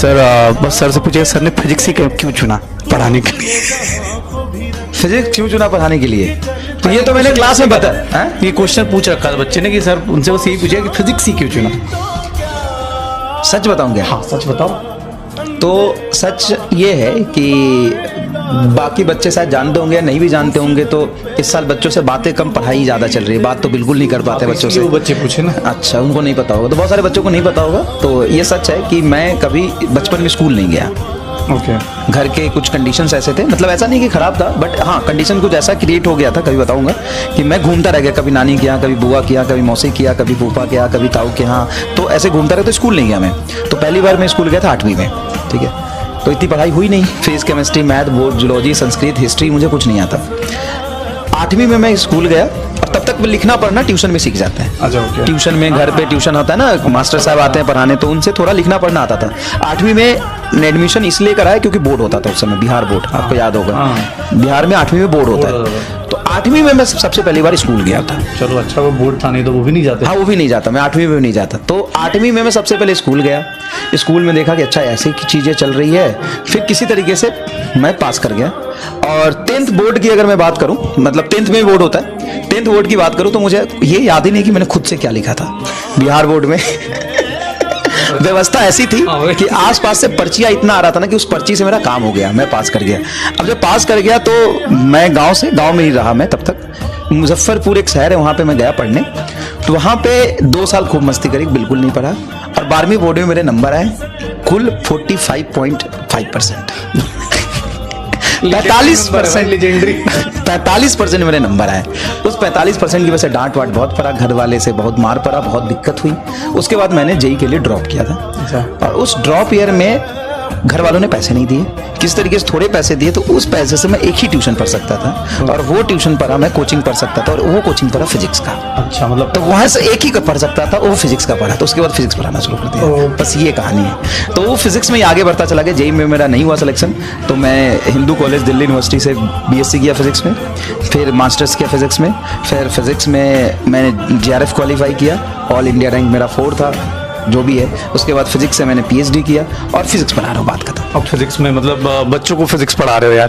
Sir बस sir से पूछिए सर ने फिजिक्स ही क्यों चुना पढ़ाने के लिए। फिजिक्स क्यों चुना पढ़ाने के लिए? तो ये तो मैंने क्लास में बताया। ये क्वेश्चन पूछ रखा था बच्चे ने कि सर उनसे बस यही पूछा कि फिजिक्स ही क्यों चुना। सच बताऊं क्या? हाँ सच बताओ। तो सच ये है कि बाकी बच्चे शायद जानते होंगे या नहीं भी जानते होंगे, तो इस साल बच्चों से बातें कम, पढ़ाई ज़्यादा चल रही है। बात तो बिल्कुल नहीं कर पाते बच्चों से। वो बच्चे पूछे ना। अच्छा, उनको नहीं पता होगा, तो बहुत सारे बच्चों को नहीं पता होगा। तो ये सच है कि मैं कभी बचपन में स्कूल नहीं गया। ओके। घर के कुछ कंडीशंस ऐसे थे, मतलब ऐसा नहीं कि खराब था, बट हाँ कंडीशन कुछ ऐसा क्रिएट हो गया था, कभी बताऊंगा, कि मैं घूमता रह गया, कभी नानी के यहाँ, कभी बुआ के यहाँ, कभी मौसी के यहाँ, कभी फूफा के यहाँ, कभी ताऊ के यहाँ, तो ऐसे घूमता रहा, तो स्कूल नहीं गया मैं। तो पहली बार मैं स्कूल गया था 8वीं में, ठीक है। तो इतनी पढ़ाई हुई नहीं, physics, chemistry, math, board, zoology, Sanskrit, history, मुझे कुछ नहीं आता। 8वीं में मैं स्कूल गया और तब तक लिखना पढ़ना ट्यूशन में सीख जाता है। अच्छा, ओके। ट्यूशन में, घर पे ट्यूशन होता है ना, मास्टर साहब आते हैं पढ़ाने, तो उनसे थोड़ा लिखना पढ़ना आता था। 8वीं में एडमिशन इसलिए कराया क्योंकि बोर्ड होता था उस समय, बिहार बोर्ड, आपको याद होगा। बिहार में 8वीं में बोर्ड होता है। तो 8वीं में मैं सबसे पहली बार स्कूल गया था। चलो अच्छा, वो बोर्ड था, नहीं तो वो भी नहीं जाते। हाँ, वो भी नहीं जाता, मैं 8वीं में भी नहीं जाता। तो 8वीं में मैं सबसे पहले स्कूल गया। स्कूल में देखा कि अच्छा ऐसी चीज़ें चल रही है, फिर किसी तरीके से मैं पास कर गया। और 10th बोर्ड की अगर मैं बात करूं, मतलब 10th में बोर्ड होता है, 10th बोर्ड की बात करूं तो मुझे ये याद ही नहीं कि मैंने खुद से क्या लिखा था बिहार बोर्ड में। व्यवस्था ऐसी थी कि आसपास से पर्चियां इतना आ रहा था ना कि उस पर्ची से मेरा काम हो गया, मैं पास कर गया। अब जब पास कर गया तो मैं गांव में ही रहा मैं तब तक। मुजफ्फरपुर एक शहर है, वहां पे मैं गया पढ़ने। तो वहां पे 2 साल खूब मस्ती करी, बिल्कुल नहीं पढ़ा। और 12वीं बोर्ड में मेरे नंबर आए कुल 45.5%। 45% मेरे नंबर आए। उस 45% की वजह से डांट वाट बहुत पड़ा, घर वाले से बहुत मार पड़ा, बहुत दिक्कत हुई। उसके बाद मैंने जेईई के लिए ड्रॉप किया था। और उस ड्रॉप ईयर में घर वालों ने पैसे नहीं दिए, किस तरीके से थोड़े पैसे दिए, तो उस पैसे से मैं एक ही ट्यूशन पढ़ सकता था। और वो ट्यूशन पढ़ा, मैं कोचिंग पढ़ सकता था, और वो कोचिंग पढ़ा फिजिक्स का। अच्छा, मतलब तो वहां से एक ही पढ़ सकता था, वो फिजिक्स का पढ़ा। तो उसके बाद फिजिक्स पढ़ाना शुरू कर दिया। बस ये कहानी है। तो वो फिजिक्स में आगे बढ़ता चला गया। जेईई में मेरा नहीं हुआ सिलेक्शन, तो मैं हिंदू कॉलेज दिल्ली यूनिवर्सिटी से बीएससी किया फिजिक्स में, फिर मास्टर्स किया फिजिक्स में, फिर फिजिक्स में मैंने जेआरएफ क्वालिफाई किया, ऑल इंडिया रैंक मेरा 4 था, जो भी है। उसके बाद फिजिक्स से मैंने पीएचडी किया और फिजिक्स पढ़ा रहा हूँ, बात खत्म। अब फिजिक्स में मतलब बच्चों को फिजिक्स पढ़ा रहे हो यार।